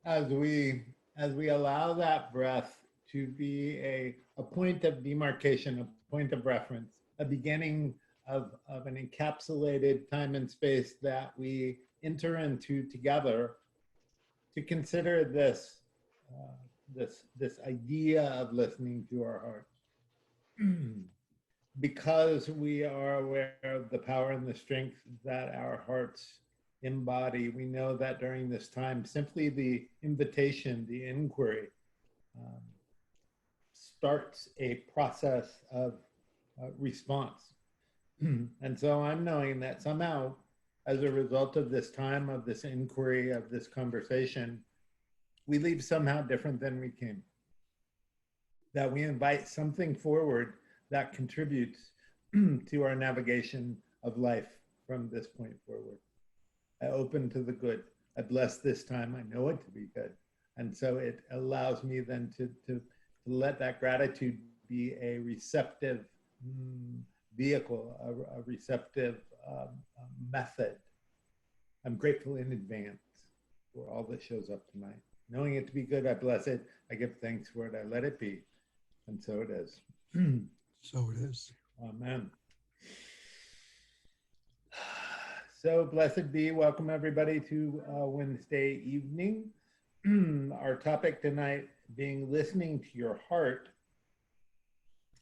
as we allow that breath to be a point of demarcation, a point of reference, a beginning of an encapsulated time and space that we enter into together to consider this idea of listening to our heart. Because we are aware of the power and the strength that our hearts embody, we know that during this time, simply the invitation, the inquiry, um, starts a process of response. And so I'm knowing that somehow, as a result of this time, of this inquiry, of this conversation, we leave somehow different than we came. That we invite something forward that contributes to our navigation of life from this point forward. I open to the good. I bless this time. I know it to be good. And so it allows me then to let that gratitude be a receptive vehicle, a receptive method. I'm grateful in advance for all that shows up tonight. Knowing it to be good, I bless it. I give thanks for it. I let it be. And so it is. So it is. Amen. So blessed be. Welcome everybody to Wednesday evening. Our topic tonight being listening to your heart.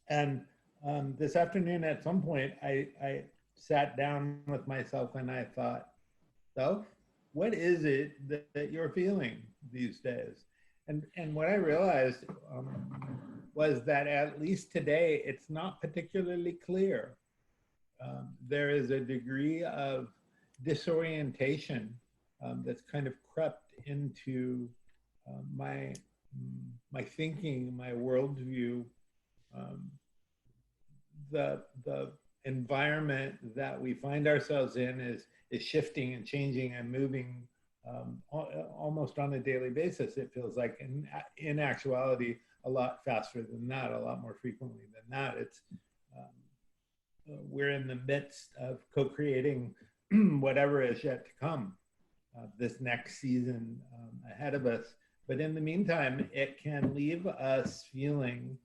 And this afternoon at some point, I sat down with myself and I thought, so what is it that you're feeling these days? And what I realized was that at least today, it's not particularly clear. There is a degree of disorientation that's kind of crept into my thinking, my worldview. The environment that we find ourselves in is shifting and changing and moving almost on a daily basis. It feels like in actuality, a lot faster than that, a lot more frequently than that. It's we're in the midst of co-creating whatever is yet to come, this next season ahead of us. But in the meantime, it can leave us feeling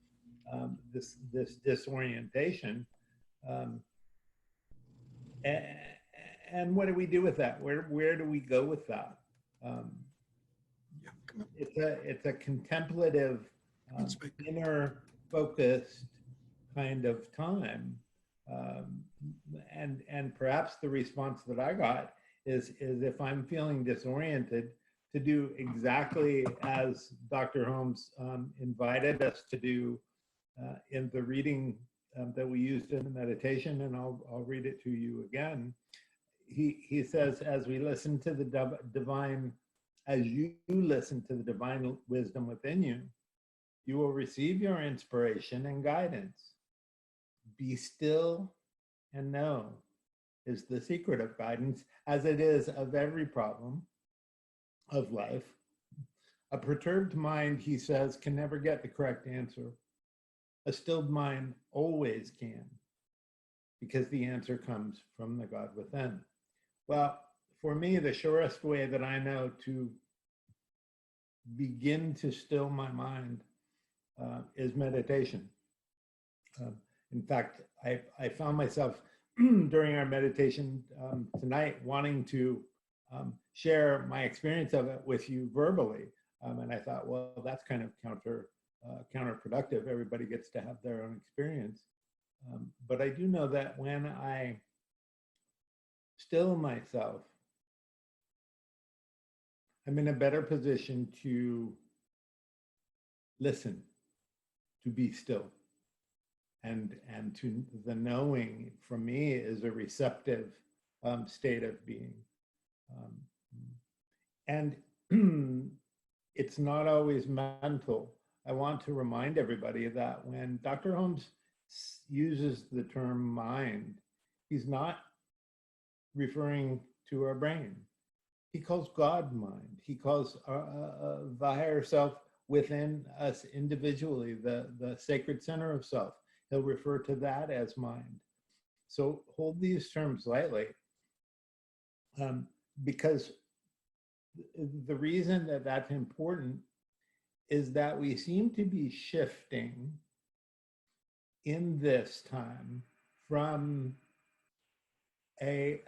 this disorientation. And what do we do with that? Where do we go with that? It's a contemplative, inner focused kind of time. And perhaps the response that I got is if I'm feeling disoriented, to do exactly as Dr. Holmes invited us to do in the reading that we used in the meditation, and I'll read it to you again. He says, as we listen to the divine, as you listen to the divine wisdom within you, you will receive your inspiration and guidance. Be still and know is the secret of guidance, as it is of every problem of life. A perturbed mind, he says, can never get the correct answer. A stilled mind always can, because the answer comes from the God within. Well, for me, the surest way that I know to begin to still my mind is meditation. In fact, I found myself during our meditation tonight wanting to share my experience of it with you verbally. And I thought, well, that's kind of counterproductive. Everybody gets to have their own experience. But I do know that when I still myself, I'm in a better position to listen, to be still. And to the knowing, for me, is a receptive state of being. And it's not always mental. I want to remind everybody that when Dr. Holmes uses the term mind, he's not referring to our brain. He calls God mind. He calls the higher self within us individually, the sacred center of self. He'll refer to that as mind. So hold these terms lightly, because the reason that that's important is that we seem to be shifting in this time from a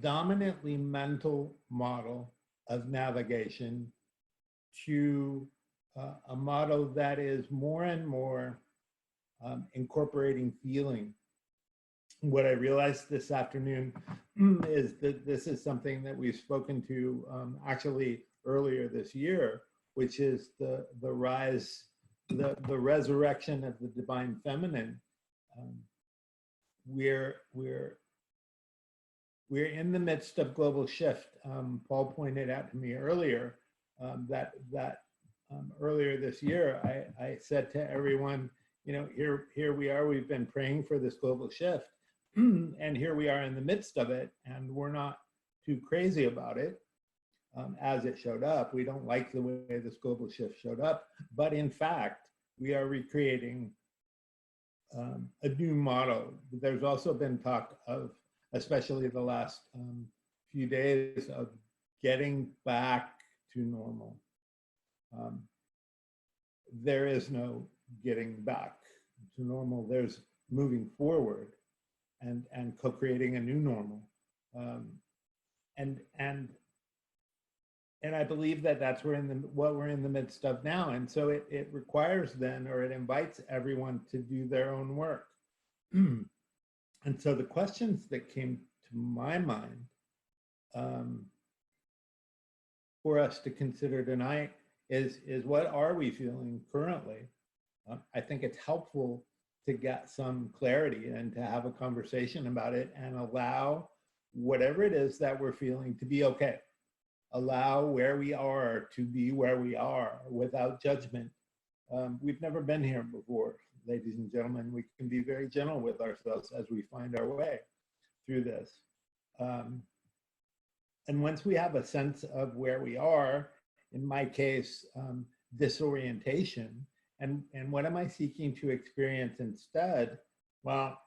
dominantly mental model of navigation to a model that is more and more incorporating feeling. What I realized this afternoon is that this is something that we've spoken to actually earlier this year, which is the rise, the resurrection of the divine feminine. We're in the midst of global shift. Paul pointed out to me earlier that earlier this year, I said to everyone, you know, here we are, we've been praying for this global shift, and here we are in the midst of it, and we're not too crazy about it as it showed up. We don't like the way this global shift showed up, but in fact, we are recreating a new model. There's also been talk of, especially the last few days, of getting back to normal. There is no getting back to normal. There's moving forward and co-creating a new normal. And I believe that that's what we're in the midst of now. And so it requires then, or it invites everyone to do their own work. And so the questions that came to my mind for us to consider tonight is what are we feeling currently? I think it's helpful to get some clarity and to have a conversation about it and allow whatever it is that we're feeling to be okay. Allow where we are to be where we are without judgment. We've never been here before, ladies and gentlemen. We can be very gentle with ourselves as we find our way through this. And once we have a sense of where we are, in my case, disorientation, and what am I seeking to experience instead? Well,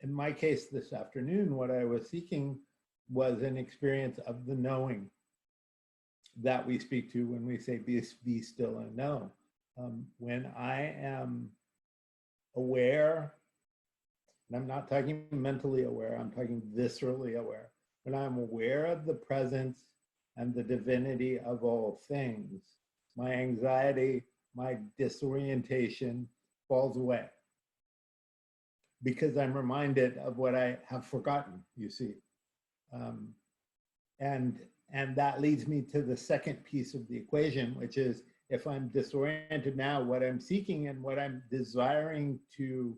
in my case this afternoon, what I was seeking was an experience of the knowing that we speak to when we say be still and know. When I am aware, and I'm not talking mentally aware, I'm talking viscerally aware. When I'm aware of the presence and the divinity of all things, my anxiety, my disorientation falls away because I'm reminded of what I have forgotten, you see. And that leads me to the second piece of the equation, which is if I'm disoriented now, what I'm seeking and what I'm desiring to,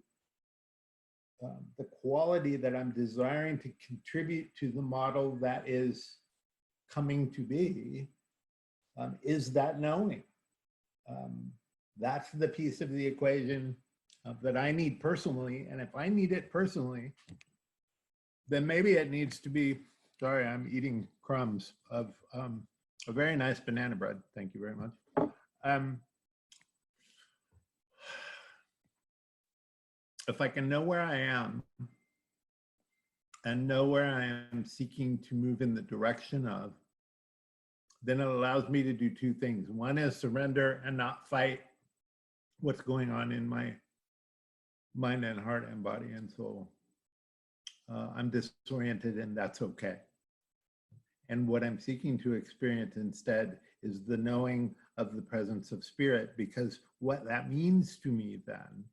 the quality that I'm desiring to contribute to the model that is coming to be, is that knowing. That's the piece of the equation that I need personally. And if I need it personally, then maybe it needs to be, sorry, I'm eating crumbs of a very nice banana bread. Thank you very much. If I can know where I am and know where I am seeking to move in the direction of, then it allows me to do two things. One is surrender and not fight what's going on in my mind and heart and body and soul. I'm disoriented and that's okay. And what I'm seeking to experience instead is the knowing of the presence of spirit, because what that means to me then,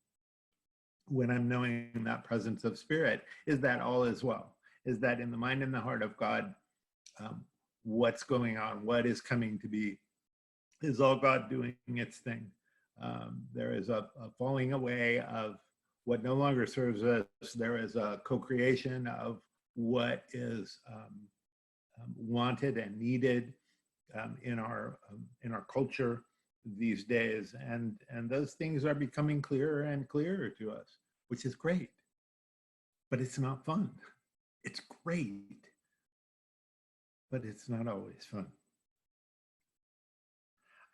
when I'm knowing that presence of spirit, is that all is well, is that in the mind and the heart of God, what's going on, what is coming to be, is all God doing its thing. There is a falling away of what no longer serves us. There is a co-creation of what is wanted and needed in our culture these days, and those things are becoming clearer and clearer to us, which is great, but it's not fun. It's great, but it's not always fun.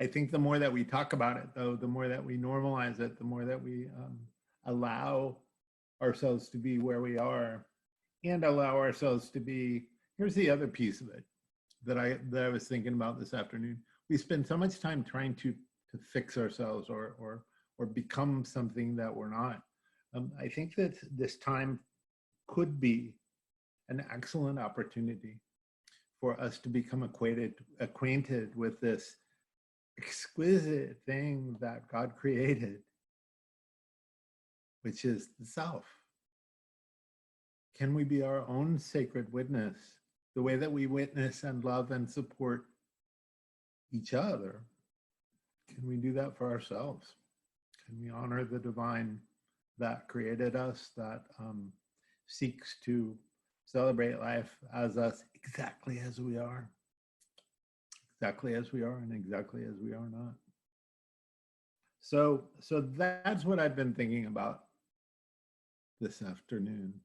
I think the more that we talk about it, though, the more that we normalize it, the more that we allow ourselves to be where we are and allow ourselves to be, here's the other piece of it. that I was thinking about this afternoon. We spend so much time trying to fix ourselves or become something that we're not. I think that this time could be an excellent opportunity for us to become acquainted with this exquisite thing that God created, which is the self. Can we be our own sacred witness, the way that we witness and love and support each other? Can we do that for ourselves? Can we honor the divine that created us, that seeks to celebrate life as us exactly as we are and exactly as we are not? So that's what I've been thinking about this afternoon.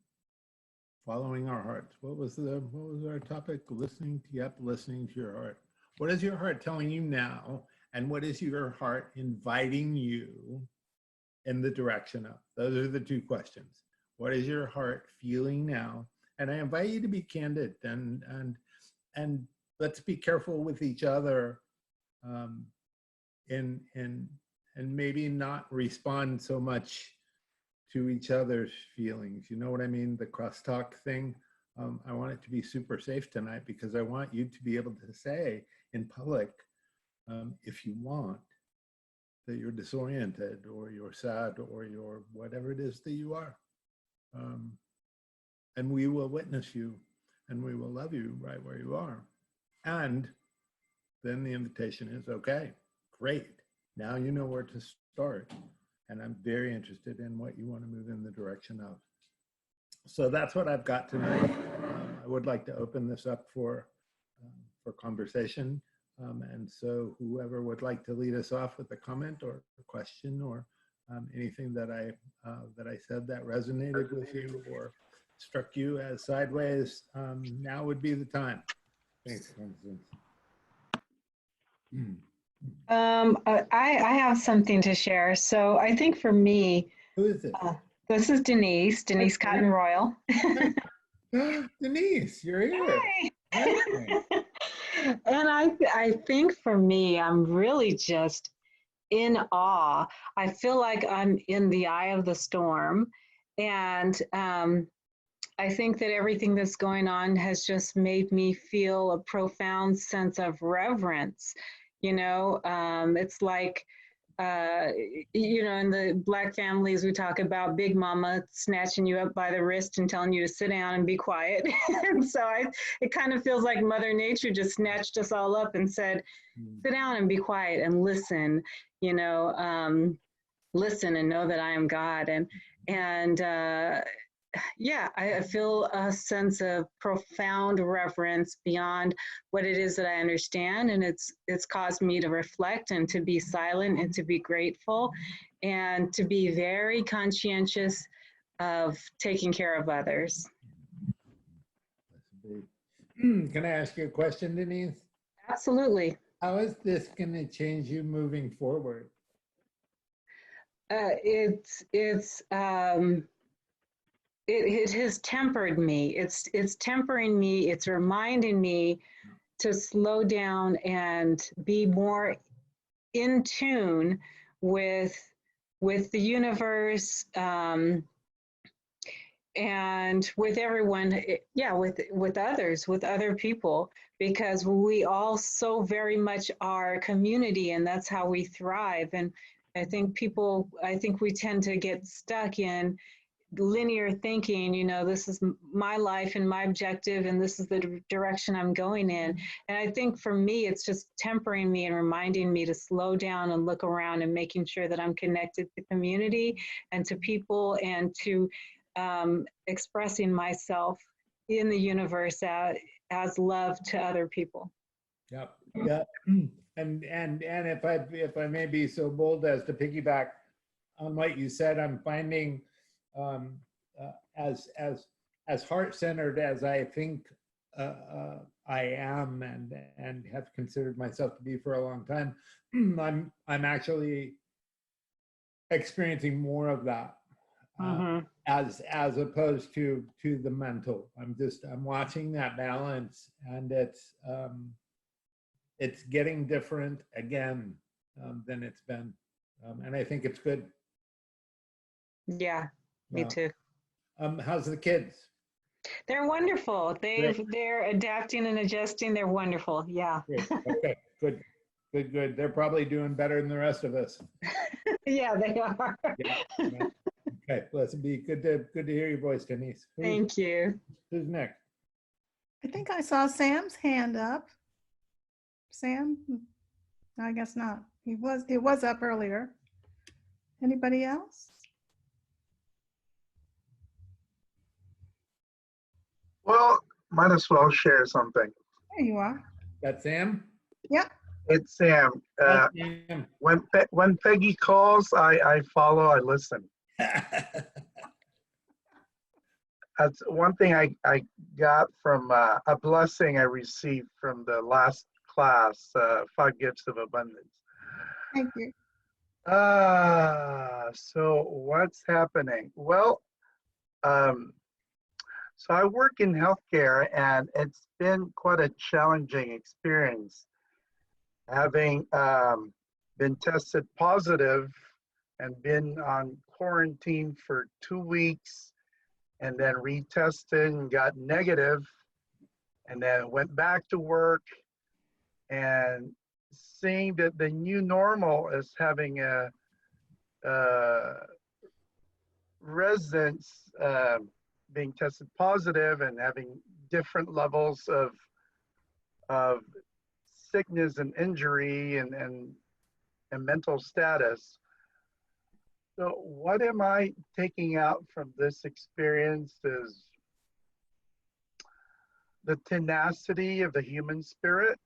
Following our hearts. What was our topic? Listening to your heart. What is your heart telling you now? And what is your heart inviting you in the direction of? Those are the two questions. What is your heart feeling now? And I invite you to be candid and let's be careful with each other, and maybe not respond so much to each other's feelings. You know what I mean? The crosstalk thing. I want it to be super safe tonight because I want you to be able to say in public, if you want, that you're disoriented or you're sad or you're whatever it is that you are. And we will witness you and we will love you right where you are. And then the invitation is, okay, great. Now you know where to start. And I'm very interested in what you want to move in the direction of. So that's what I've got tonight. I would like to open this up for conversation. And so whoever would like to lead us off with a comment or a question or anything that I said that resonated with you or struck you as sideways, now would be the time. Thanks, Constance. I have something to share. So I think for me, Who is it? This is Denise Cotton Royal. Denise, you're here. Hey. And I think for me, I'm really just in awe. I feel like I'm in the eye of the storm. And I think that everything that's going on has just made me feel a profound sense of reverence. You know, it's like, you know, in the Black families, we talk about Big Mama snatching you up by the wrist and telling you to sit down and be quiet. And so it kind of feels like Mother Nature just snatched us all up and said, sit down and be quiet and listen, you know, listen and know that I am God. And yeah, I feel a sense of profound reverence beyond what it is that I understand. And it's caused me to reflect and to be silent and to be grateful and to be very conscientious of taking care of others. Can I ask you a question, Denise? Absolutely. How is this going to change you moving forward? It has tempered me. It's tempering me. It's reminding me to slow down and be more in tune with the universe, and with everyone, yeah, with others, with other people, because we all so very much are community, and that's how we thrive. And I think we tend to get stuck in linear thinking, you know, this is my life and my objective and this is the direction I'm going in. And I think for me, it's just tempering me and reminding me to slow down and look around and making sure that I'm connected to community and to people and to expressing myself in the universe as love to other people. Yep. Yeah. And if I may be so bold as to piggyback on what you said, I'm finding as heart-centered as I think I am and have considered myself to be for a long time, I'm actually experiencing more of that. as opposed to the mental. I'm watching that balance, and it's getting different again than it's been, and I think it's good. Yeah, me Yeah. too. How's the kids? They're wonderful. Great. They're adapting and adjusting. They're wonderful. Yeah. Great. Okay, good, good, good. They're probably doing better than the rest of us. Yeah, they are. Yeah. Right. Okay, well, it's be good to hear your voice, Denise. Thank you. Who's next? I think I saw Sam's hand up. Sam? I guess not. It was up earlier. Anybody else? Well, might as well share something. There you are. That Sam? Yep. It's Sam. Hi, Sam. When Peggy calls, I follow, I listen. That's one thing I got from a blessing I received from the last class, 5 Gifts of Abundance. Thank you. So what's happening? Well, so I work in healthcare, and it's been quite a challenging experience. Having been tested positive and been on quarantine for 2 weeks, and then retested and got negative, and then went back to work, and seeing that the new normal is having a residents being tested positive and having different levels of sickness and injury and mental status. So what am I taking out from this experience is the tenacity of the human spirit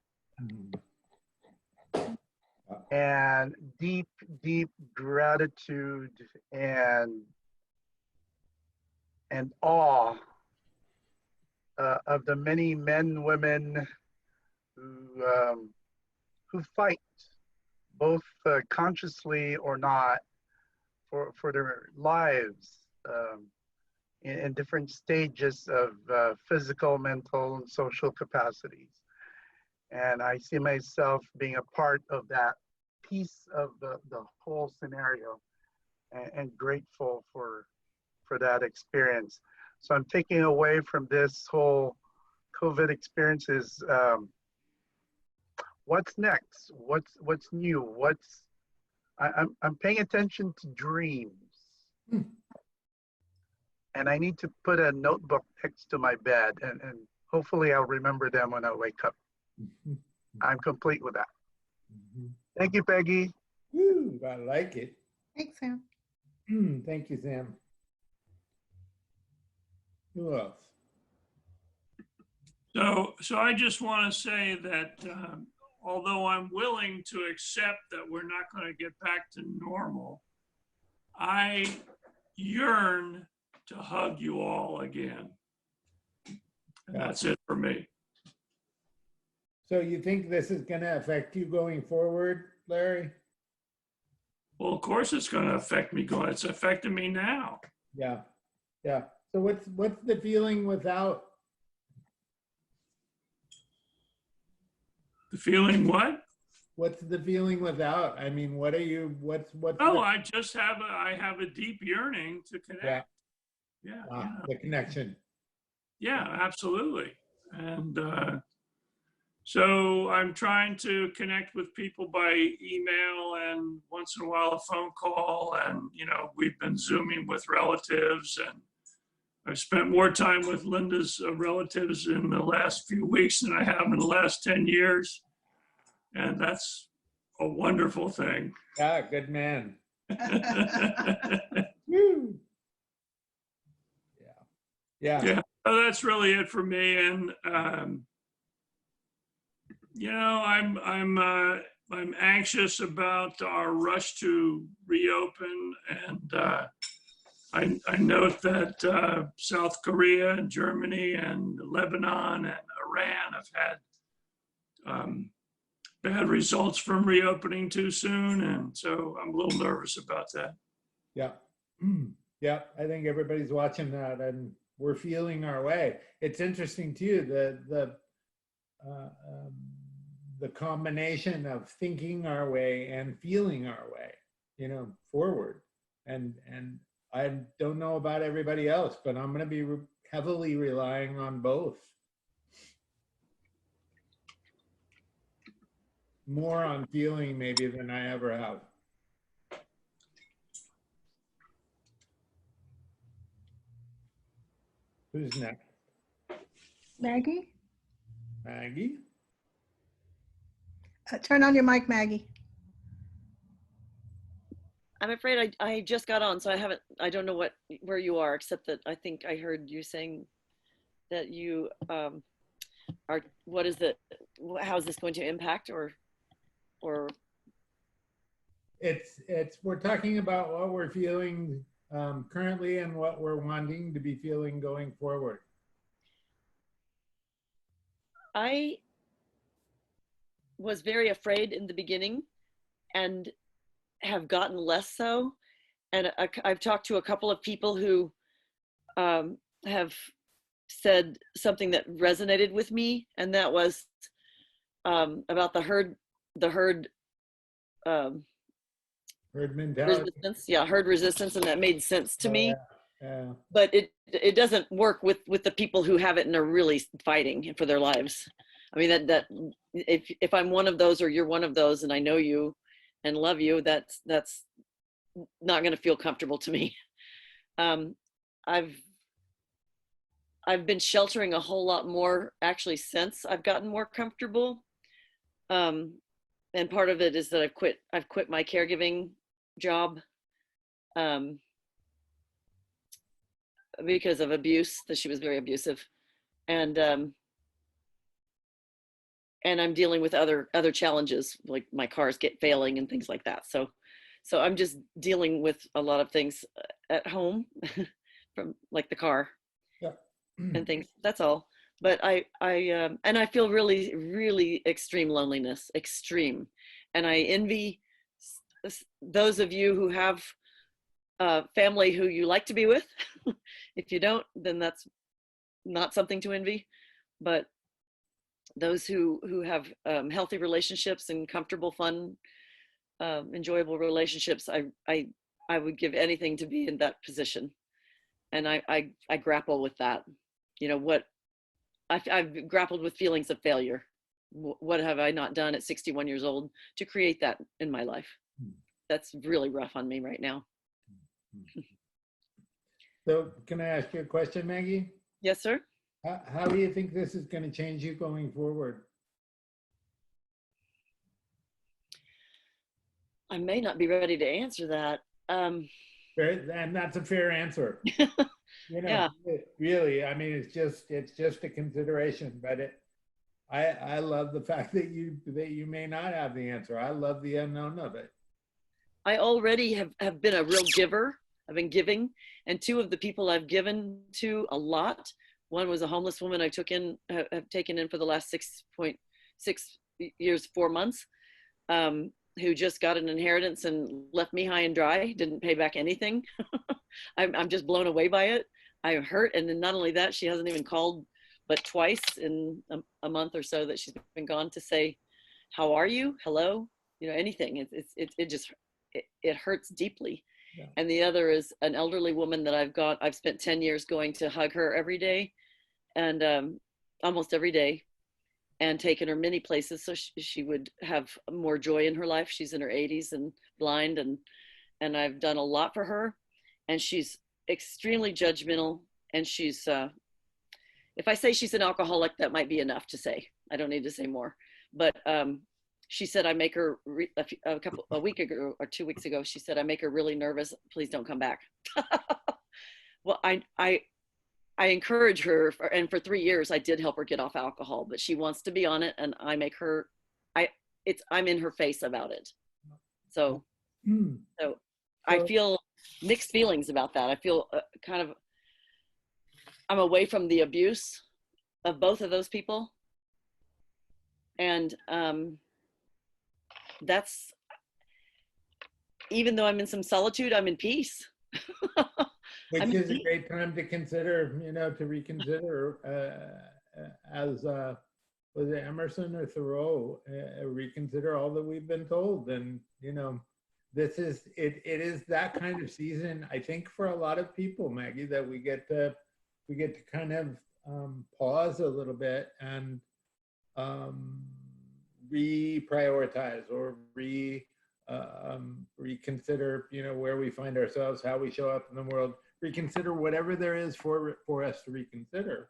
and deep, deep gratitude and awe of the many men and women who fight, both consciously or not, for their lives in different stages of physical, mental, and social capacities. And I see myself being a part of that piece of the whole scenario, and grateful for that experience. So I'm taking away from this whole COVID experience is what's next? What's new? I'm paying attention to dreams. And I need to put a notebook next to my bed, and hopefully I'll remember them when I wake up. I'm complete with that. Thank you, Peggy. Woo, I like it. Thanks, Sam. Thank you, Sam. Who else? So I just want to say that although I'm willing to accept that we're not going to get back to normal, I yearn to hug you all again. And that's it for me. So you think this is going to affect you going forward, Larry? Well, of course it's going to affect me. It's affecting me now. Yeah, yeah. So what's the feeling without? The feeling what? What's the feeling without? I mean, what are you? What's? Oh, I just have a deep yearning to connect. Yeah. The connection. Yeah, absolutely. And so I'm trying to connect with people by email and once in a while a phone call. And, we've been Zooming with relatives, and I've spent more time with Linda's relatives in the last few weeks than I have in the last 10 years. And that's a wonderful thing. Yeah, good man. Woo. Yeah. Yeah. So that's really it for me. And I'm anxious about our rush to reopen, and I note that South Korea and Germany and Lebanon and Iran have had bad results from reopening too soon, and so I'm a little nervous about that. Yeah. Yeah, I think everybody's watching that and we're feeling our way. It's interesting too, uh, um, the combination of thinking our way and feeling our way, forward. And I don't know about everybody else, but I'm going to be heavily relying on both. More on feeling maybe than I ever have. Who's next? Maggie? Maggie? Turn on your mic, Maggie. I'm afraid I just got on, so I don't know where you are, except that I think I heard you saying that you are, how is this going to impact or We're talking about what we're feeling currently and what we're wanting to be feeling going forward. I was very afraid in the beginning and have gotten less so. And I've talked to a couple of people who have said something that resonated with me, and that was about the herd Herd mentality. resistance. Yeah, herd resistance, and that made sense to me. Yeah. But it doesn't work with the people who have it and are really fighting for their lives. I mean, that if I'm one of those or you're one of those and I know you and love you, that's not going to feel comfortable to me. I've been sheltering a whole lot more actually since I've gotten more comfortable. And part of it is that I've quit my caregiving job because of abuse, that she was very abusive. And I'm dealing with other challenges, like my cars failing and things like that. So I'm just dealing with a lot of things at home from like the car and things. That's all. But I feel really, really extreme loneliness, extreme. And I envy those of you who have family who you like to be with. If you don't, then that's not something to envy. But those who have healthy relationships and comfortable, fun, enjoyable relationships, I would give anything to be in that position. And I grapple with that. I've grappled with feelings of failure. What have I not done at 61 years old to create that in my life? That's really rough on me right now. So can I ask you a question, Maggie? Yes, sir. How do you think this is going to change you going forward? I may not be ready to answer that. And that's a fair answer. Yeah. Really, I mean, it's just a consideration, but I love the fact that you may not have the answer. I love the unknown of it. I already have been a real giver. I've been giving, and two of the people I've given to a lot. One was a homeless woman I have taken in for the last 6.6 years, 4 months, who just got an inheritance and left me high and dry, didn't pay back anything. I'm just blown away by it. I'm hurt. And then not only that, she hasn't even called but twice in a month or so that she's been gone to say, how are you? Hello? Anything. It hurts deeply. Yeah. And the other is an elderly woman that I've spent 10 years going to hug her every day and almost every day, and taken her many places so she would have more joy in her life. She's in her 80s and blind, and I've done a lot for her, and she's extremely judgmental. And she's, if I say she's an alcoholic, that might be enough to say. I don't need to say more. But she said, I make her a week ago or 2 weeks ago, she said, I make her really nervous. Please don't come back. Well, I encourage her, and for 3 years I did help her get off alcohol, but she wants to be on it, and I make her, I'm in her face about it. So I feel mixed feelings about that. I feel I'm away from the abuse of both of those people. And that's, even though I'm in some solitude, I'm in peace. Which I'm- is a great time to consider, to reconsider, as was it Emerson or Thoreau, reconsider all that we've been told. And, it is that kind of season, I think, for a lot of people, Maggie, that we get to kind of pause a little bit and reprioritize or reconsider, where we find ourselves, how we show up in the world, reconsider whatever there is for us to reconsider,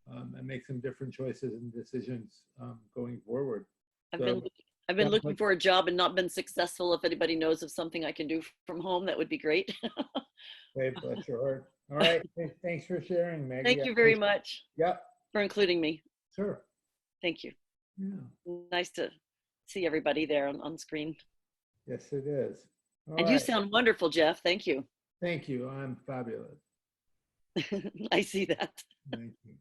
and make some different choices and decisions going forward. I've So, been sounds looking like- for a job and not been successful. If anybody knows of something I can do from home, that would be great. Okay, bless your heart. All right, thanks for sharing, Maggie. Thank you very much Yep, for including me. sure. Thank you. Yeah. Nice to see everybody there on screen. Yes, it is. All And you right. sound wonderful, Jeff. Thank you. Thank you. I'm fabulous. I see that. Thank you.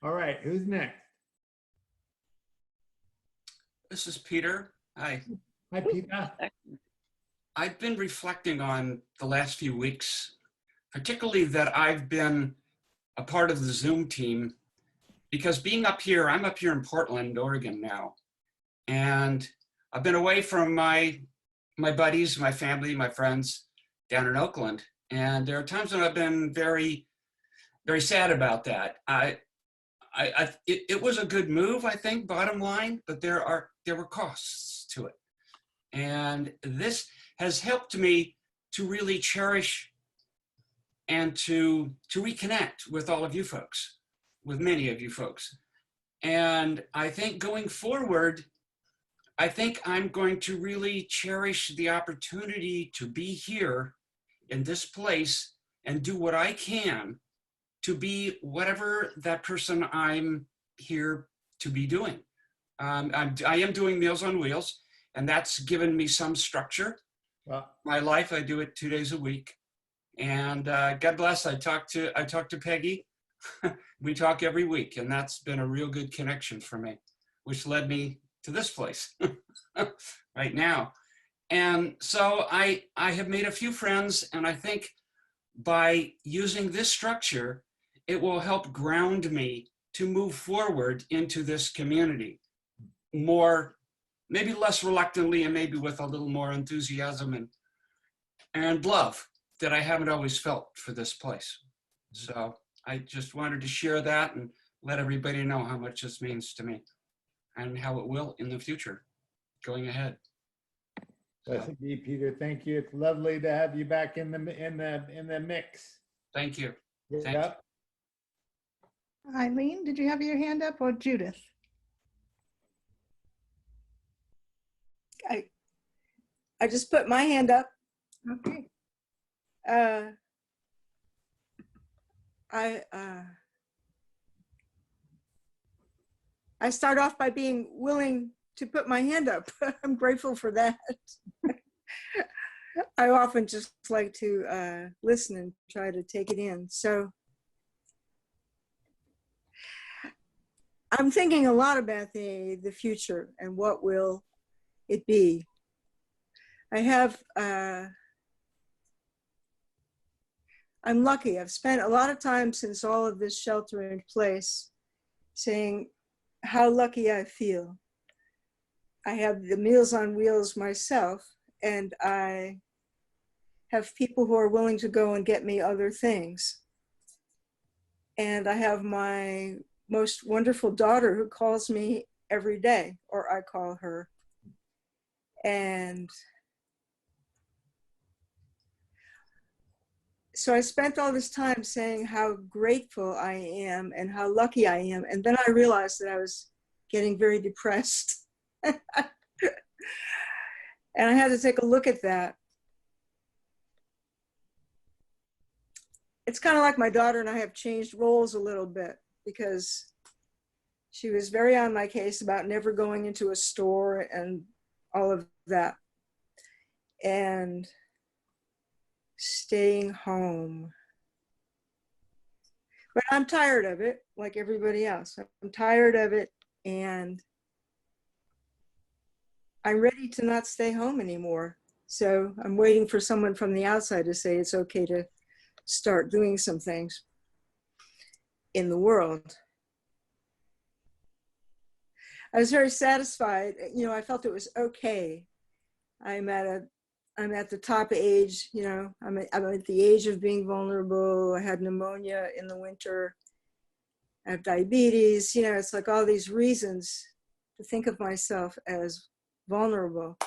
All right, who's next? This is Peter. Hi. Hi, Peter. I've been reflecting on the last few weeks, particularly that I've been a part of the Zoom team, because being up here, I'm up here in Portland, Oregon now, and I've been away from my buddies, my family, my friends down in Oakland, and there are times when I've been very, very sad about that. It was a good move, I think, bottom line, but there were costs to it. And this has helped me to really cherish and to reconnect with all of you folks, with many of you folks. And I think going forward, I think I'm going to really cherish the opportunity to be here in this place and do what I can to be whatever that person I'm here to be doing. I am doing Meals on Wheels, and that's given me some structure. Well, My life, I do it 2 days a week, and God bless. I talk to Peggy. We talk every week, and that's been a real good connection for me, which led me to this place right now. And so I have made a few friends, and I think by using this structure, it will help ground me to move forward into this community more, maybe less reluctantly, and maybe with a little more enthusiasm and love that I haven't always felt for this place. So I just wanted to share that and let everybody know how much this means to me and how it will in the future going ahead. blessed be, Peter. Thank you. It's lovely to have you back in the mix. Thank you. Thank you. Yep. Eileen, did you have your hand up, or Judith? I just put my hand up. Okay. I start off by being willing to put my hand up. I'm grateful for that. I often just like to listen and try to take it in. So I'm thinking a lot about the future and what will it be. I have, I'm lucky. I've spent a lot of time since all of this shelter in place saying how lucky I feel. I have the Meals on Wheels myself, and I have people who are willing to go and get me other things. And I have my most wonderful daughter who calls me every day, or I call her. And so I spent all this time saying how grateful I am and how lucky I am. And then I realized that I was getting very depressed. And I had to take a look at that. It's kind of like my daughter and I have changed roles a little bit, because she was very on my case about never going into a store and all of that, and staying home. But I'm tired of it, like everybody else. I'm tired of it, and I'm ready to not stay home anymore. So I'm waiting for someone from the outside to say it's okay to start doing some things in the world. I was very satisfied. You know, I felt it was okay. I'm at the top age, you know, I'm at the age of being vulnerable. I had pneumonia in the winter. I have diabetes. You know, it's like all these reasons to think of myself as vulnerable.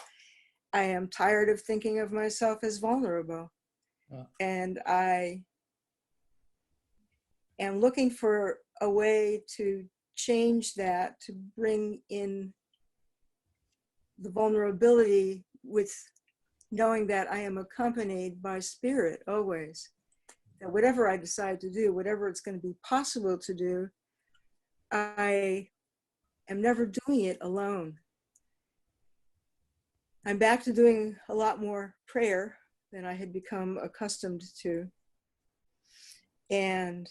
I am tired of thinking of myself as vulnerable. And I am looking for a way to change that, to bring in the vulnerability with knowing that I am accompanied by spirit always. That whatever I decide to do, whatever it's going to be possible to do, I am never doing it alone. I'm back to doing a lot more prayer than I had become accustomed to. And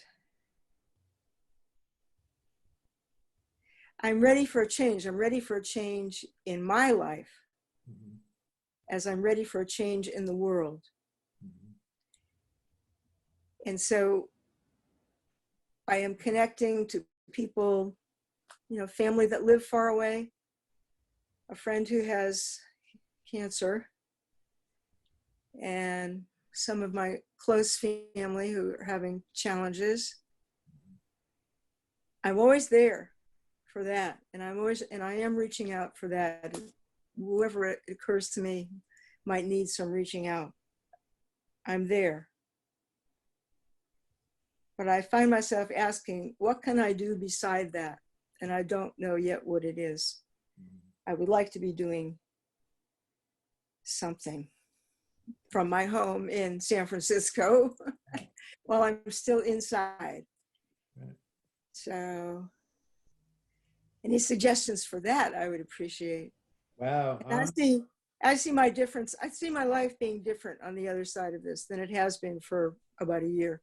I'm ready for a change. I'm ready for a change in my life, as I'm ready for a change in the world. And so I am connecting to people, you know, family that live far away, a friend who has cancer, and some of my close family who are having challenges. I'm always there for that. And I am reaching out for that. Whoever it occurs to me might need some reaching out. I'm there. But I find myself asking, what can I do beside that? And I don't know yet what it is. I would like to be doing something from my home in San Francisco while I'm still inside. So any suggestions for that, I would appreciate. Wow. I see my difference. I see my life being different on the other side of this than it has been for about a year.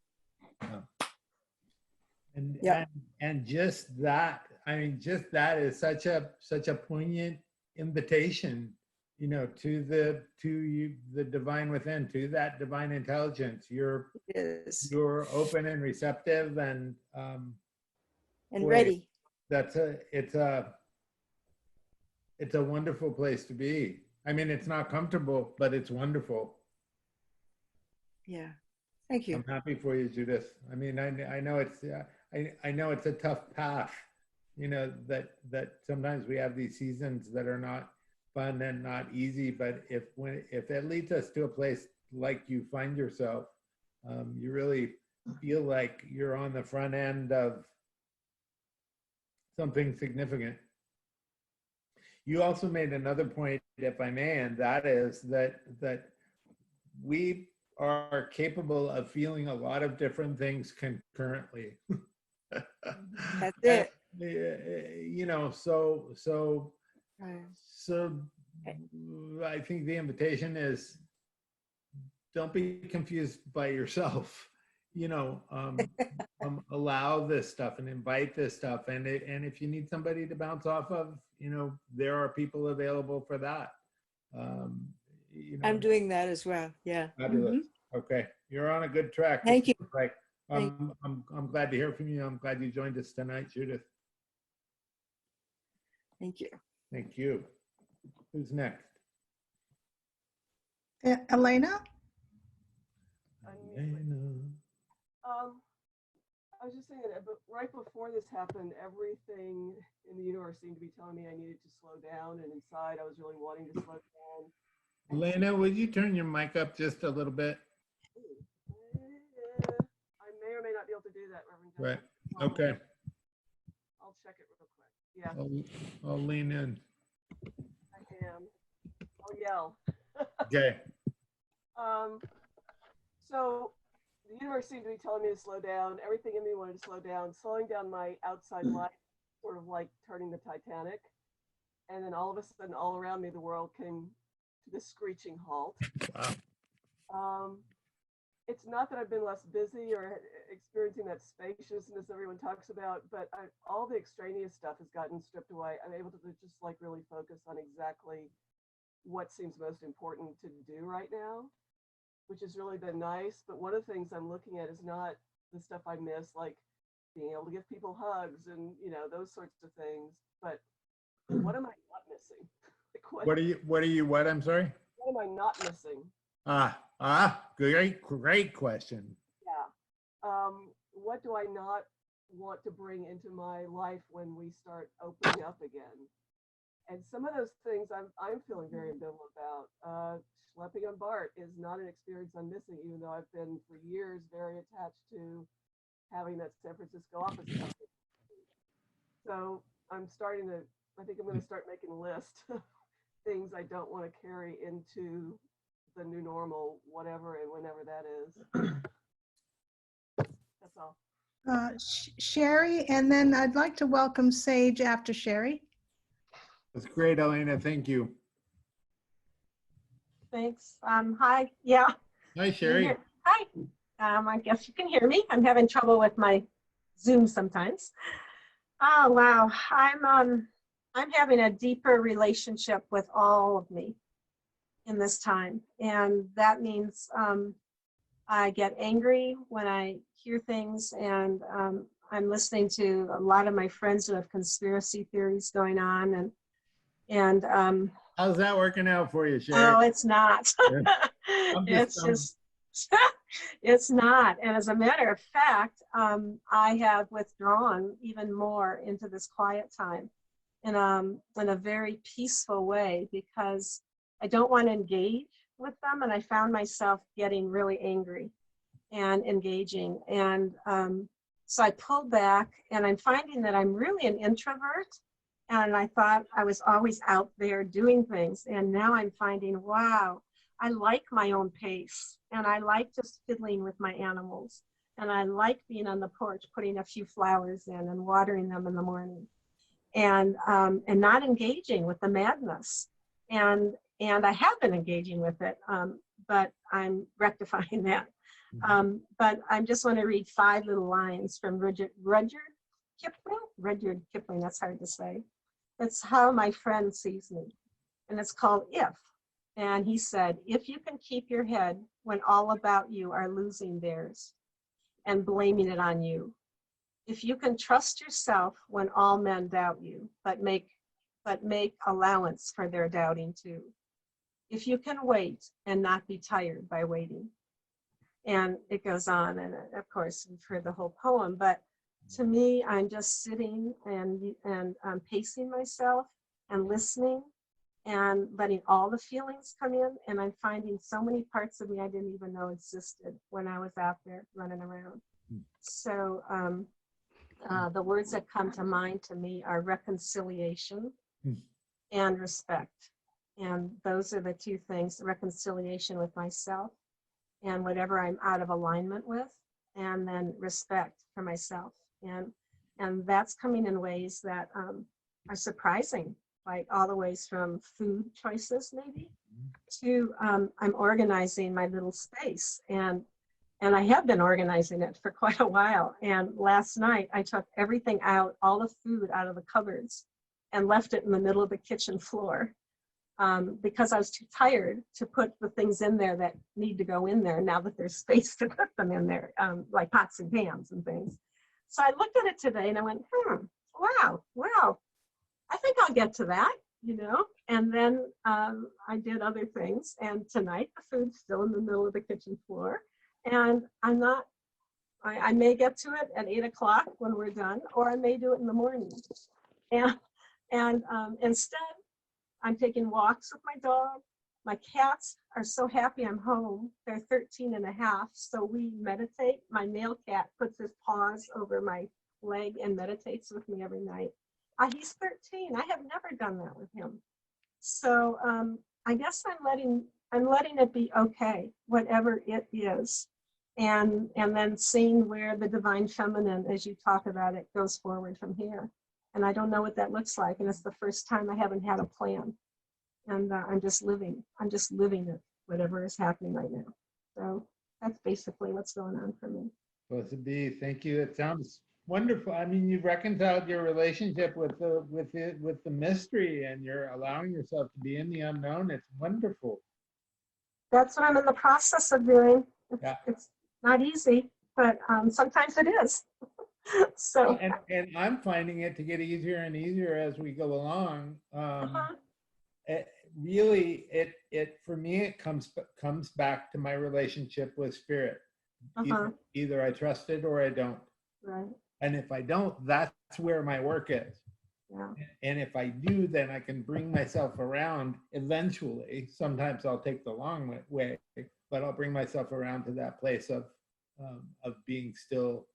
And just that, I mean, just that is such a poignant invitation, you know, to the divine within, to that divine intelligence. You're open and receptive and ready. It's a wonderful place to be. I mean, it's not comfortable, but it's wonderful. Yeah. Thank you. I'm happy for you, Judith. I mean, I know it's I know it's a tough path, you know, that sometimes we have these seasons that are not fun and not easy, but if it leads us to a place like you find yourself, you really feel like you're on the front end of something significant. You also made another point, if I may, and that is that we are capable of feeling a lot of different things concurrently. That's it. You know, so I think the invitation is, don't be confused by yourself. You know, allow this stuff and invite this stuff, and if you need somebody to bounce off of, you know, there are people available for that. You know, I'm doing that as well. Yeah. Fabulous. Okay, you're on a good track. Thank you. Right. I'm glad to hear from you. I'm glad you joined us tonight, Judith. Thank you. Thank you. Who's next? Elena? I was just saying that, but right before this happened, everything in the universe seemed to be telling me I needed to slow down, and inside I was really wanting to slow down. Elena, would you turn your mic up just a little bit? I may or may not be able to do that, Reverend. Right. Okay. I'll check it real quick. Yeah. I'll lean in. I am. I'll yell. Okay. So the universe seemed to be telling me to slow down. Everything in me wanted to slow down. Slowing down my outside life, sort of like turning the Titanic. And then all of a sudden, all around me, the world came to this screeching halt. Wow. It's not that I've been less busy or experiencing that spaciousness everyone talks about, but all the extraneous stuff has gotten stripped away. I'm able to just like really focus on exactly what seems most important to do right now. which has really been nice. But one of the things I'm looking at is not the stuff I miss, like being able to give people hugs and, you know, those sorts of things. But what am I not missing? Like, What? I'm sorry? what am I not missing? Great question. Yeah. What do I not want to bring into my life when we start opening up again? And some of those things I'm feeling very ambivalent about. Schlepping on BART is not an experience I'm missing, even though I've been for years very attached to having that San Francisco office. So I think I'm going to start making a list of things I don't want to carry into the new normal, whatever and whenever that is. That's all. Sherry, and then I'd like to welcome Sage after Sherry. That's great, Elena. Thank you. Thanks. Hi. Yeah. Hi, Sherry. Hi. I guess you can hear me. I'm having trouble with my Zoom sometimes. Oh wow. I'm having a deeper relationship with all of me in this time, and that means I get angry when I hear things, and I'm listening to a lot of my friends who have conspiracy theories going on, and how's that working out for you, Sherry? oh, it's not. It's just it's not. And as a matter of fact, I have withdrawn even more into this quiet time in a very peaceful way, because I don't want to engage with them, and I found myself getting really angry and engaging, and so I pulled back, and I'm finding that I'm really an introvert, and I thought I was always out there doing things, and now I'm finding, wow, I like my own pace, and I like just fiddling with my animals, and I like being on the porch putting a few flowers in and watering them in the morning, and not engaging with the madness, and I have been engaging with it, but I'm rectifying that. But I just want to read 5 little lines from Rudyard Kipling, that's hard to say. It's how my friend sees me, and it's called If. And he said, if you can keep your head when all about you are losing theirs and blaming it on you, if you can trust yourself when all men doubt you, but make allowance for their doubting too, if you can wait and not be tired by waiting. And it goes on, and of course you've heard the whole poem, but to me, I'm just sitting and pacing myself and listening and letting all the feelings come in, and I'm finding so many parts of me I didn't even know existed when I was out there running around. So the words that come to mind to me are reconciliation and respect. And those are the 2 things: reconciliation with myself and whatever I'm out of alignment with, and then respect for myself. And that's coming in ways that are surprising, like all the ways from food choices maybe to I'm organizing my little space, and I have been organizing it for quite a while. And last night I took everything out, all the food out of the cupboards, and left it in the middle of the kitchen floor. Because I was too tired to put the things in there that need to go in there now that there's space to put them in there, like pots and pans and things. So I looked at it today and I went, wow, I think I'll get to that, you know? And then I did other things, and tonight the food's still in the middle of the kitchen floor, and I may get to it at 8 o'clock when we're done, or I may do it in the morning. And instead, I'm taking walks with my dog. My cats are so happy I'm home. They're 13 and a half, so we meditate. My male cat puts his paws over my leg and meditates with me every night. He's 13. I have never done that with him. So I guess I'm letting it be okay, whatever it is. And then seeing where the divine feminine, as you talk about it, goes forward from here. And I don't know what that looks like. And it's the first time I haven't had a plan. And I'm just living it, whatever is happening right now. So that's basically what's going on for me. Supposed to be. Thank you. It sounds wonderful. I mean, you've reconciled your relationship with the mystery, and you're allowing yourself to be in the unknown. It's wonderful. that's what I'm in the process of doing. Yeah. It's not easy, but sometimes it is. So And I'm finding it to get easier and easier as we go along. It really, it for me, it comes back to my relationship with spirit. Either I trust it or I don't. Right. And if I don't, that's where my work is. Yeah. And if I do, then I can bring myself around eventually. Sometimes I'll take the long way, but I'll bring myself around to that place of being still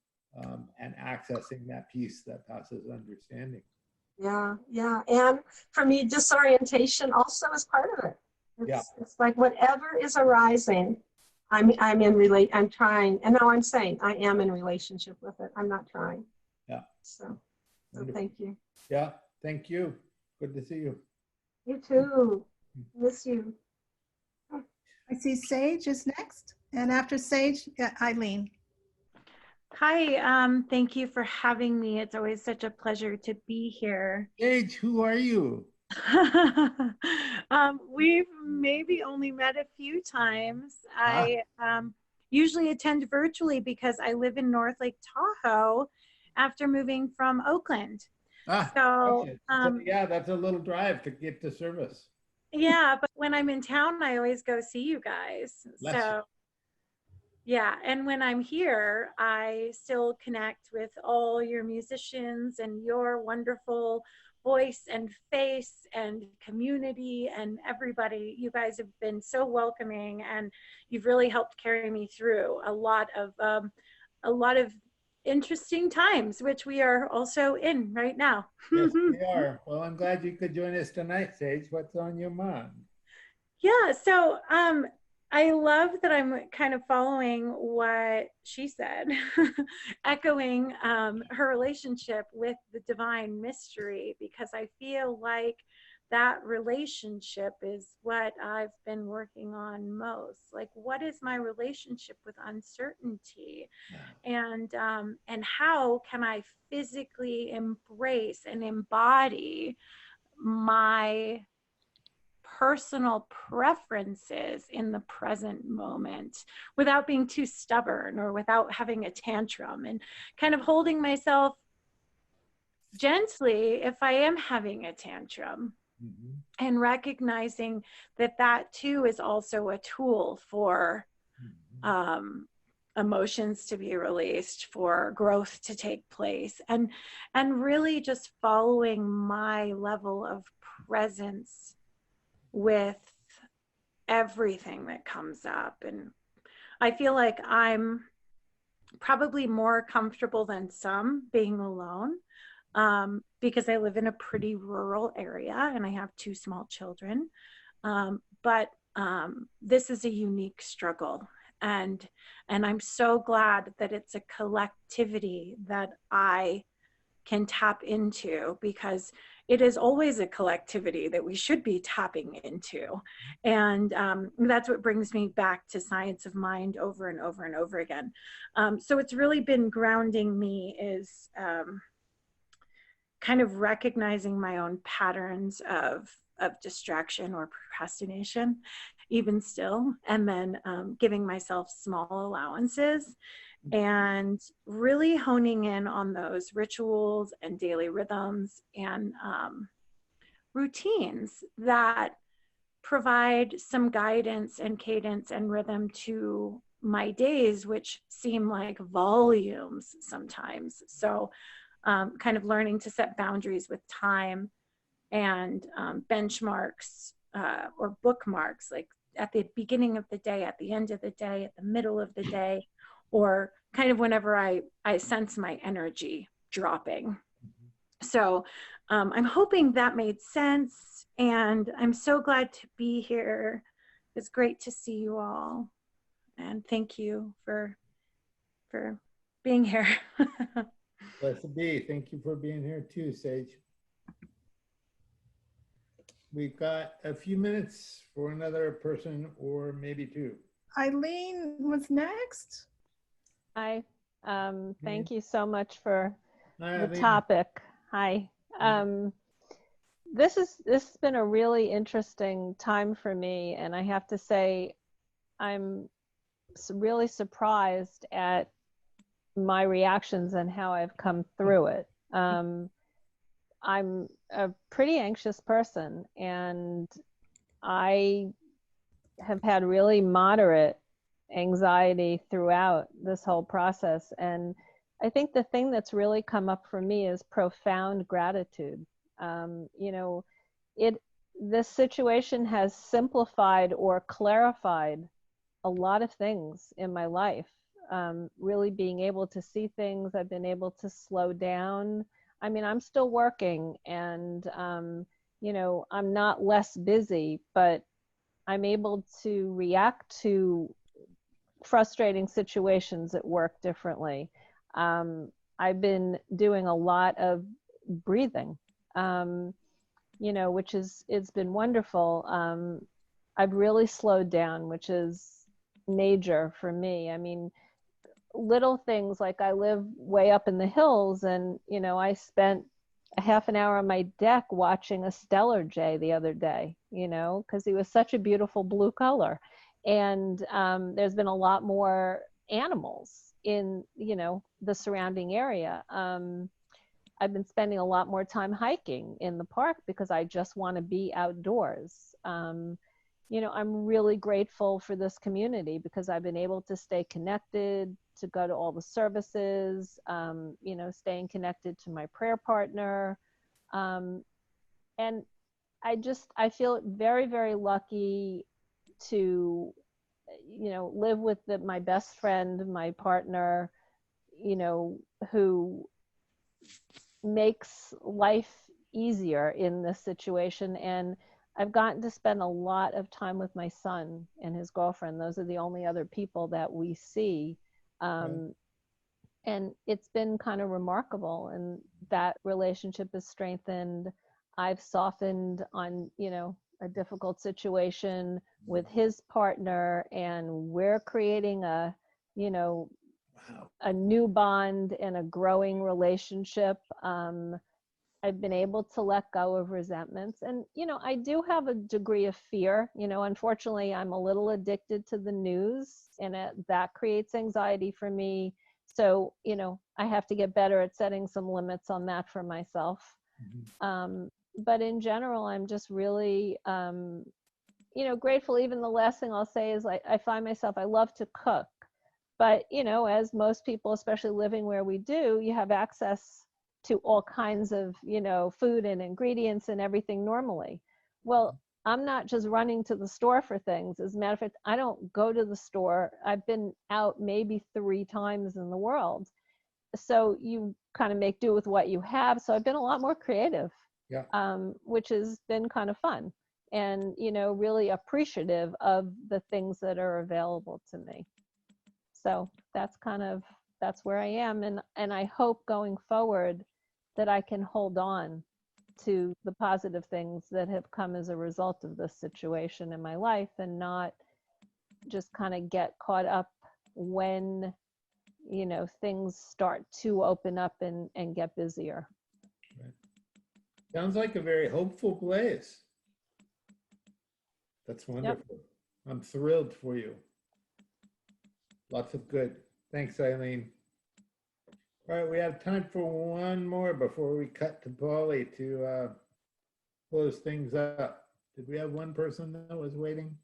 and accessing that peace that passes understanding. Yeah, yeah. And for me, disorientation also is part of it. It's like whatever is arising, I'm trying, and now I'm saying I am in relationship with it. I'm not trying. Yeah. So thank you. Yeah, thank you. Good to see you. You too. Miss you. I see Sage is next. And after Sage, Eileen. Hi, thank you for having me. It's always such a pleasure to be here. Sage, who are you? We've maybe only met a few times. I usually attend virtually because I live in North Lake Tahoe after moving from Oakland. So yeah, that's a little drive to get to service. Yeah, but when I'm in town, I always go see you guys. Yeah, and when I'm here, I still connect with all your musicians and your wonderful voice and face and community and everybody. You guys have been so welcoming, and you've really helped carry me through a lot of interesting times, which we are also in right now. Yes, we are. Well, I'm glad you could join us tonight, Sage. What's on your mind? Yeah, so I love that I'm kind of following what she said, echoing her relationship with the divine mystery, because I feel like that relationship is what I've been working on most. Like, what is my relationship with uncertainty? And how can I physically embrace and embody my personal preferences in the present moment without being too stubborn or without having a tantrum, and kind of holding myself gently if I am having a tantrum, and recognizing that that too is also a tool for emotions to be released, for growth to take place, and really just following my level of presence with everything that comes up. And I feel like I'm probably more comfortable than some being alone, because I live in a pretty rural area and I have 2 small children. But this is a unique struggle. And I'm so glad that it's a collectivity that I can tap into, because it is always a collectivity that we should be tapping into. And that's what brings me back to Science of Mind over and over and over again. So it's really been grounding me is kind of recognizing my own patterns of distraction or procrastination, even still, and then giving myself small allowances, and really honing in on those rituals and daily rhythms and routines that provide some guidance and cadence and rhythm to my days, which seem like volumes sometimes. So kind of learning to set boundaries with time, and benchmarks or bookmarks, like at the beginning of the day, at the end of the day, at the middle of the day, or kind of whenever I sense my energy dropping. So I'm hoping that made sense, and I'm so glad to be here. It's great to see you all, and thank you for being here. Blessed be. Thank you for being here too, Sage. We've got a few minutes for another person, or maybe 2. Eileen was next. Hi. Thank you so much for the Eileen. topic. Hi. This has been a really interesting time for me, and I have to say, I'm really surprised at my reactions and how I've come through it. I'm a pretty anxious person, and I have had really moderate anxiety throughout this whole process. And I think the thing that's really come up for me is profound gratitude. You know, this situation has simplified or clarified a lot of things in my life. Really being able to see things, I've been able to slow down. I mean, I'm still working, and you know, I'm not less busy, but I'm able to react to frustrating situations at work differently. I've been doing a lot of breathing, you know, which is, it's been wonderful. I've really slowed down, which is major for me. I mean, little things like I live way up in the hills, and, you know, I spent a half an hour on my deck watching a stellar jay the other day, you know, because he was such a beautiful blue color. And there's been a lot more animals in, you know, the surrounding area. I've been spending a lot more time hiking in the park because I just want to be outdoors. You know, I'm really grateful for this community because I've been able to stay connected, to go to all the services, you know, staying connected to my prayer partner. And I feel very, very lucky to, you know, live with my best friend, my partner, you know, who makes life easier in this situation. And I've gotten to spend a lot of time with my son and his girlfriend. Those are the only other people that we see. And it's been kind of remarkable, and that relationship is strengthened. I've softened on, you know, a difficult situation with his partner, and we're creating a, you know, a new bond and a growing relationship. I've been able to let go of resentments, and, you know, I do have a degree of fear. You know, unfortunately, I'm a little addicted to the news, and that creates anxiety for me. So, you know, I have to get better at setting some limits on that for myself. But in general, I'm just really, you know, grateful. Even the last thing I'll say is, I find myself, I love to cook. But, you know, as most people, especially living where we do, you have access to all kinds of, you know, food and ingredients and everything normally. Well, I'm not just running to the store for things. As a matter of fact, I don't go to the store. I've been out maybe 3 times in the world. So you kind of make do with what you have. So I've been a lot more creative, which has been kind of fun, and, you know, really appreciative of the things that are available to me. So that's where I am. And I hope going forward that I can hold on to the positive things that have come as a result of this situation in my life, and not just kind of get caught up when, you know, things start to open up and get busier. Right. Sounds like a very hopeful place. That's wonderful. Yep. I'm thrilled for you. Lots of good. Thanks, Eileen. All right, we have time for one more before we cut to Polly to close things up. Did we have one person that was waiting?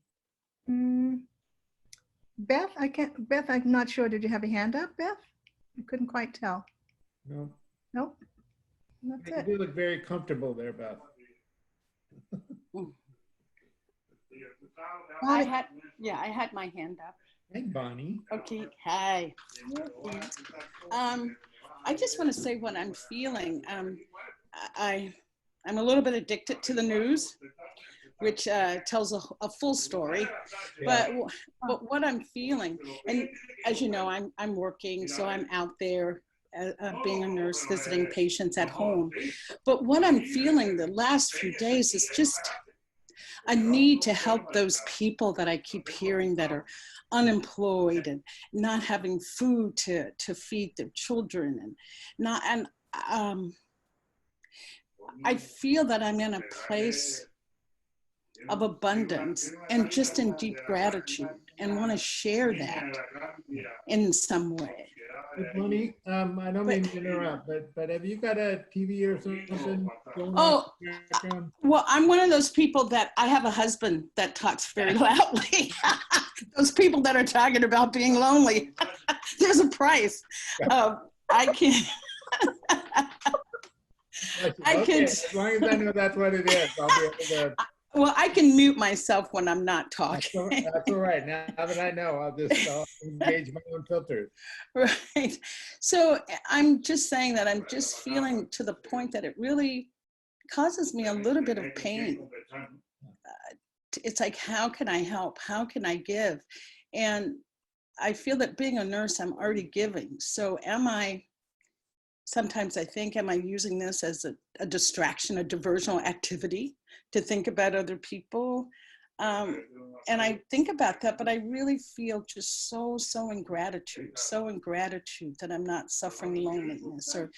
Beth, Beth, I'm not sure. Did you have a hand up, Beth? I couldn't quite tell. No. Nope. That's it. You look very comfortable there, Beth. I had my hand up. Hey, Bonnie. Okay, hi. I just want to say what I'm feeling. I'm a little bit addicted to the news, which tells a full story. But what I'm feeling, and as you know, I'm working, so I'm out there being a nurse, visiting patients at home. But what I'm feeling the last few days is just a need to help those people that I keep hearing that are unemployed and not having food to feed their children, and I feel that I'm in a place of abundance and just in deep gratitude. and want to share that in some way. Bonnie, I don't mean to interrupt, but have you got a TV or something going on Oh, in the background? well, I'm one of those people that I have a husband that talks very loudly. Those people that are talking about being lonely. There's a price. I can. I can. As long as I know that's what it is, I'll be able to. Well, I can mute myself when I'm not talking. That's all right. Now that I know, I'll engage my own filters. Right. So I'm just saying that I'm just feeling to the point that it really causes me a little bit of pain. It's like, how can I help? How can I give? And I feel that being a nurse, I'm already giving. So sometimes I think, am I using this as a distraction, a diversional activity to think about other people? And I think about that, but I really feel just so in gratitude that I'm not suffering loneliness, or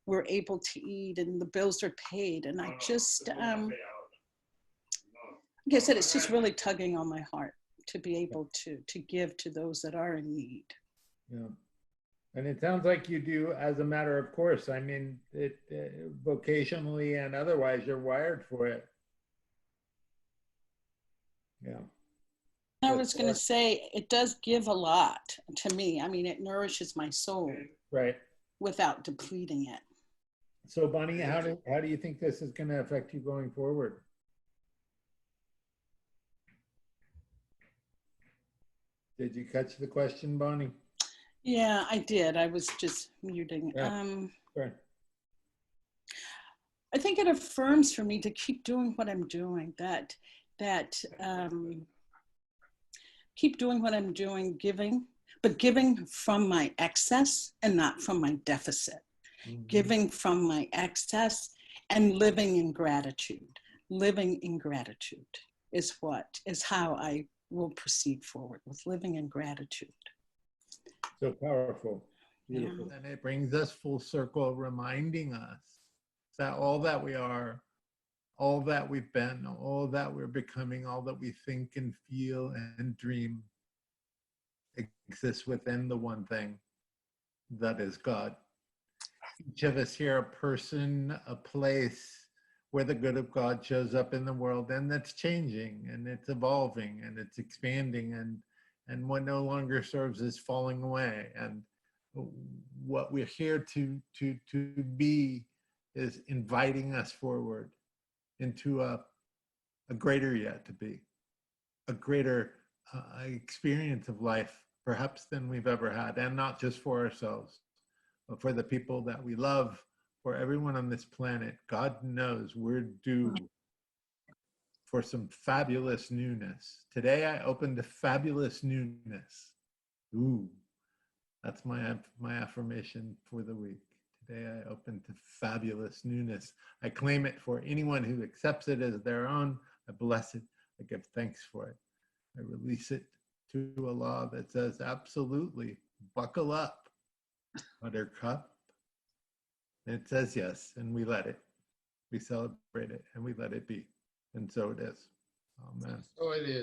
we're able to eat and the bills are paid. And I just, like I said, it's just really tugging on my heart to be able to give to those that are in need. Yeah. And it sounds like you do as a matter of course. I mean, it vocationally and otherwise, you're wired for it. Yeah. I was going to say, it does give a lot to me. I mean, it nourishes my soul. Right. Without depleting it. So Bonnie, how do you think this is going to affect you going forward? Did you catch the question, Bonnie? Yeah, I did. I was just muting. Yeah. Sure. I think it affirms for me to keep doing what I'm doing, keep doing what I'm doing, giving, but giving from my excess and not from my deficit. Mm-hmm. Giving from my excess and living in gratitude. Living in gratitude is how I will proceed forward, with living in gratitude. So powerful. Beautiful. Yeah. And it brings us full circle, reminding us that all that we are, all that we've been, all that we're becoming, all that we think and feel and dream exists within the one thing that is God. Each of us here, a person, a place where the good of God shows up in the world, and that's changing and it's evolving and it's expanding, and what no longer serves is falling away. And what we're here to be is inviting us forward into a greater yet to be, a greater experience of life, perhaps than we've ever had, and not just for ourselves, but for the people that we love, for everyone on this planet. God knows we're due for some fabulous newness. Today I opened a fabulous newness. Ooh, that's my affirmation for the week. Today I opened to fabulous newness. I claim it for anyone who accepts it as their own. I bless it. I give thanks for it. I release it to a law that says, absolutely, buckle up, Buttercup. And it says yes, and we let it. We celebrate it, and we let it be. And so it is. Amen. So it is.